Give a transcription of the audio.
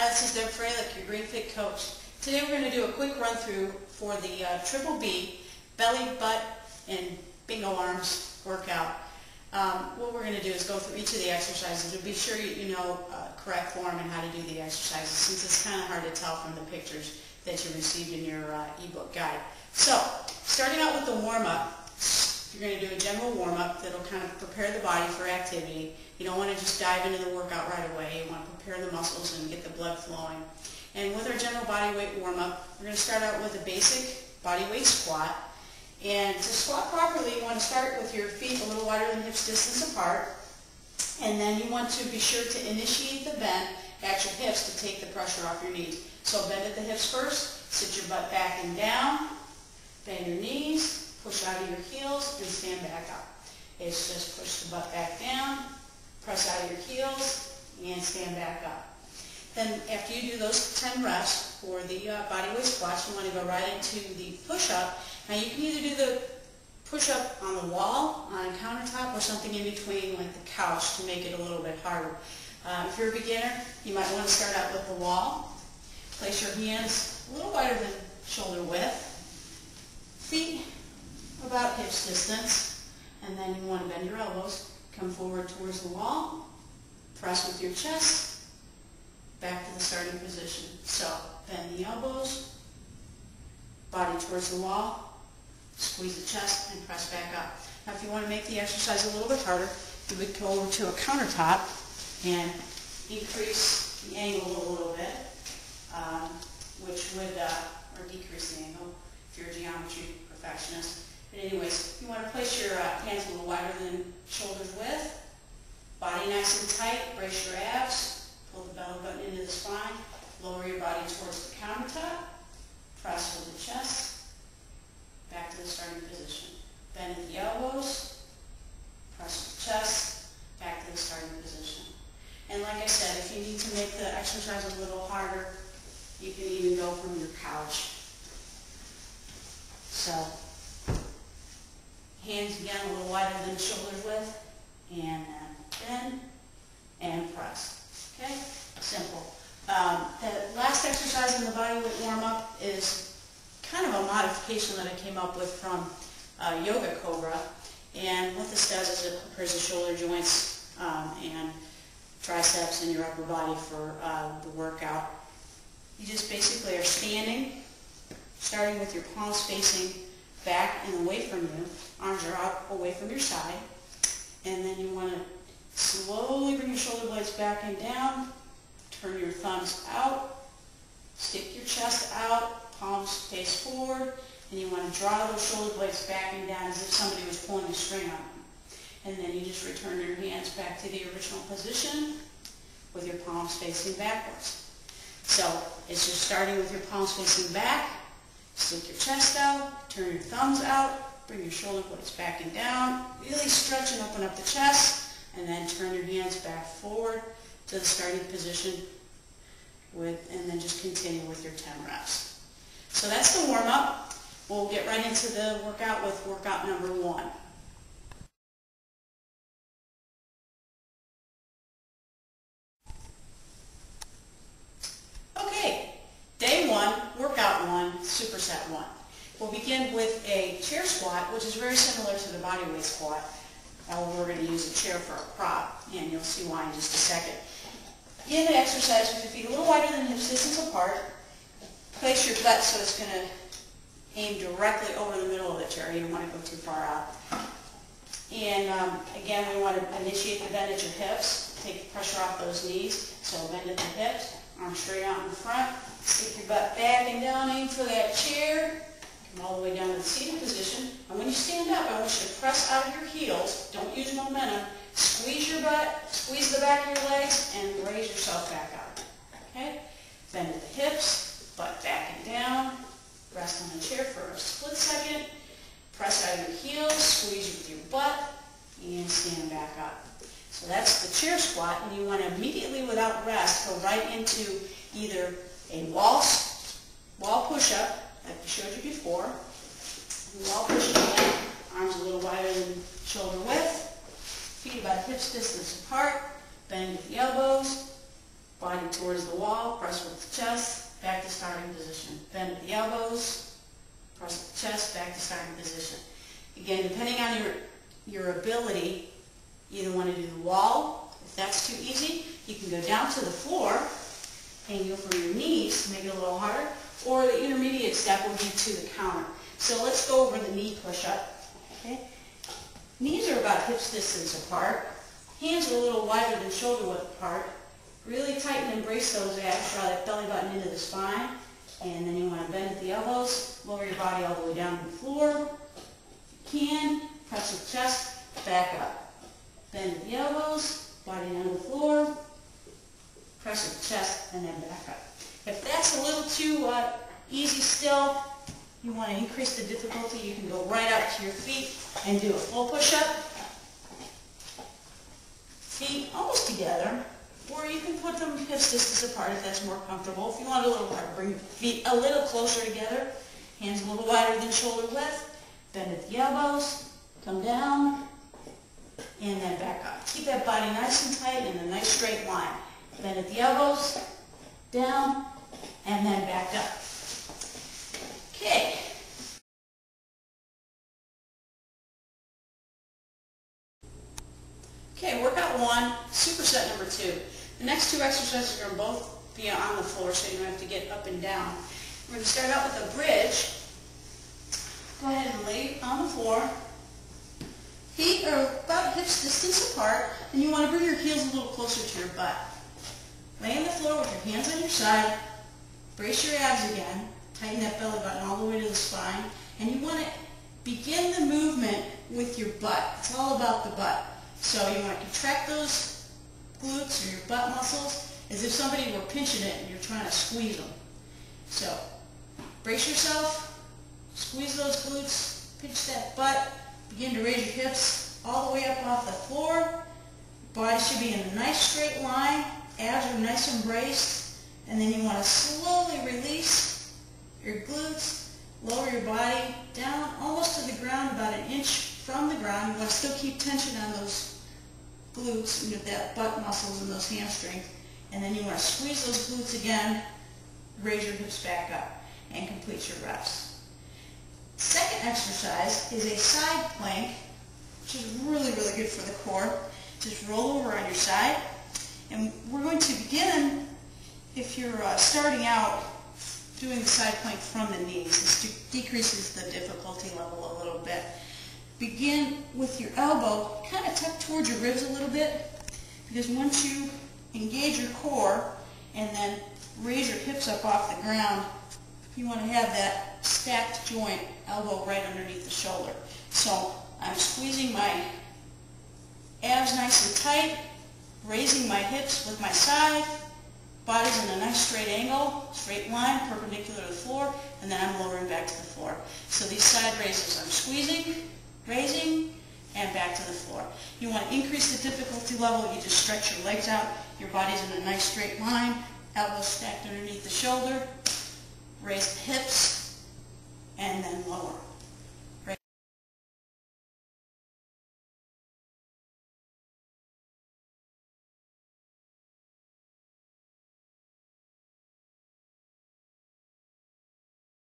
This is Deb Freilich, your Green Fit Coach. Today we're going to do a quick run through for the Triple B, belly, butt, and bingo arms workout. What we're going to do is go through each of the exercises to be sure you know correct form and how to do the exercises, since it's kind of hard to tell from the pictures that you received in your ebook guide. So, starting out with the warm-up, you're going to do a general warm-up that'll kind of prepare the body for activity. You don't want to just dive into the workout right away. You want to prepare the muscles and get the blood flowing. And with our general body weight warm-up, we're going to start out with a basic body weight squat. And to squat properly, you want to start with your feet a little wider than hips distance apart. And then you want to be sure to initiate the bend at your hips to take the pressure off your knees. So bend at the hips first, sit your butt back and down, bend your knees, push out of your heels, and stand back up. It's just push the butt back down, press out of your heels, and stand back up. Then after you do those 10 reps for the body weight squats, you want to go right into the push-up. Now you can either do the push-up on the wall, on a countertop, or something in between like the couch to make it a little bit harder. If you're a beginner, you might want to start out with the wall. Place your hands a little wider than shoulder width, feet about hips distance, and then you want to bend your elbows, come forward towards the wall, press with your chest, back to the starting position. So bend the elbows, body towards the wall, squeeze the chest, and press back up. Now if you want to make the exercise a little bit harder, you would go over to a countertop and increase the angle a little bit, which would, or decrease the angle if you're a geometry perfectionist. But anyways, you want to place your hands a little wider than shoulders width, body nice and tight, brace your abs, pull the belly button into the spine, lower your body towards the countertop, press with the chest, back to the starting position. Bend at the elbows, press with the chest, back to the starting position. And like I said, if you need to make the exercise a little harder, you can even go from your couch. So, hands again a little wider than shoulder width, and then bend and press. Okay? Simple. The last exercise in the body weight warm-up is kind of a modification that I came up with from Yoga Cobra. And what this does is it prepares the shoulder joints and triceps and your upper body for the workout. You just basically are standing, starting with your palms facing back and away from you. Arms are out away from your side. And then you want to slowly bring your shoulder blades back and down. Turn your thumbs out. Stick your chest out. Palms face forward. And you want to draw those shoulder blades back and down as if somebody was pulling a string on them. And then you just return your hands back to the original position with your palms facing backwards. So it's just starting with your palms facing back. Stick your chest out, turn your thumbs out, bring your shoulder blades back and down, really stretch and open up the chest, and then turn your hands back forward to the starting position and then just continue with your 10 reps. So that's the warm-up. We'll get right into the workout with workout number 1. Okay, day 1, workout 1, superset 1. We'll begin with a chair squat, which is very similar to the body weight squat. We're going to use a chair for a prop, and you'll see why in just a second. In the exercise with your feet a little wider than hips distance apart, place your butt so it's going to aim directly over the middle of the chair. You don't want to go too far out. And again, we want to initiate the bend at your hips. Take the pressure off those knees. So bend at the hips, arms straight out in front. Stick your butt back and down, aim for that chair. Come all the way down to the seated position. And when you stand up, I want you to press out of your heels. Don't use momentum. Squeeze your butt, squeeze the back of your legs, and raise yourself back up. Okay? Bend at the hips, butt back and down. Rest on the chair for a split second. Press out of your heels, squeeze with your butt, and stand back up. So that's the chair squat, and you want to immediately, without rest, go right into either a wall push-up, like we showed you before. Wall push-up again, arms a little wider than shoulder width, feet about hips distance apart, bend at the elbows, body towards the wall, press with the chest, back to starting position. Bend at the elbows, press with the chest, back to starting position. Again, depending on your ability, you either want to do the wall. If that's too easy, you can go down to the floor and go from your knees to make it a little harder, or the intermediate step would be to the counter. So let's go over the knee push-up. Okay? Knees are about hips distance apart. Hands are a little wider than shoulder width apart. Really tighten and brace those abs, draw that belly button into the spine. And then you want to bend at the elbows, lower your body all the way down to the floor. If you can, press with the chest, back up. Bend at the elbows, body down to the floor, press with the chest, and then back up. If that's a little too easy still, you want to increase the difficulty, you can go right up to your feet and do a full push-up. Feet almost together, or you can put them hips distance apart if that's more comfortable. If you want it a little wider, bring your feet a little closer together, hands a little wider than shoulder width, bend at the elbows, come down, and then back up. Keep that body nice and tight in a nice straight line. Bend at the elbows, down, and then back up. Okay. Okay, workout 1, superset number 2. The next 2 exercises are going to both be on the floor, so you don't have to get up and down. We're going to start out with a bridge. Go ahead and lay on the floor. Feet are about hips distance apart, and you want to bring your heels a little closer to your butt. Lay on the floor with your hands on your side. Brace your abs again. Tighten that belly button all the way to the spine. And you want to begin the movement with your butt. It's all about the butt. So you want to contract those glutes or your butt muscles as if somebody were pinching it and you're trying to squeeze them. So brace yourself, squeeze those glutes, pinch that butt, begin to raise your hips all the way up off the floor. Body should be in a nice straight line, abs are nice and braced, and then you want to slowly release your glutes, lower your body down almost to the ground, about an inch from the ground. You want to still keep tension on those glutes and that butt muscles and those hamstrings. And then you want to squeeze those glutes again, raise your hips back up, and complete your reps. Second exercise is a side plank, which is really, really good for the core. Just roll over on your side. And we're going to begin, if you're starting out, doing the side plank from the knees. This decreases the difficulty level a little bit. Begin with your elbow kind of tucked towards your ribs a little bit, because once you engage your core and then raise your hips up off the ground, you want to have that stacked joint, elbow right underneath the shoulder. So I'm squeezing my abs nice and tight, raising my hips with my side, body's in a nice straight angle, straight line, perpendicular to the floor, and then I'm lowering back to the floor. So these side raises, I'm squeezing, raising, and back to the floor. You want to increase the difficulty level, you just stretch your legs out, your body's in a nice straight line, elbows stacked underneath the shoulder, raise the hips,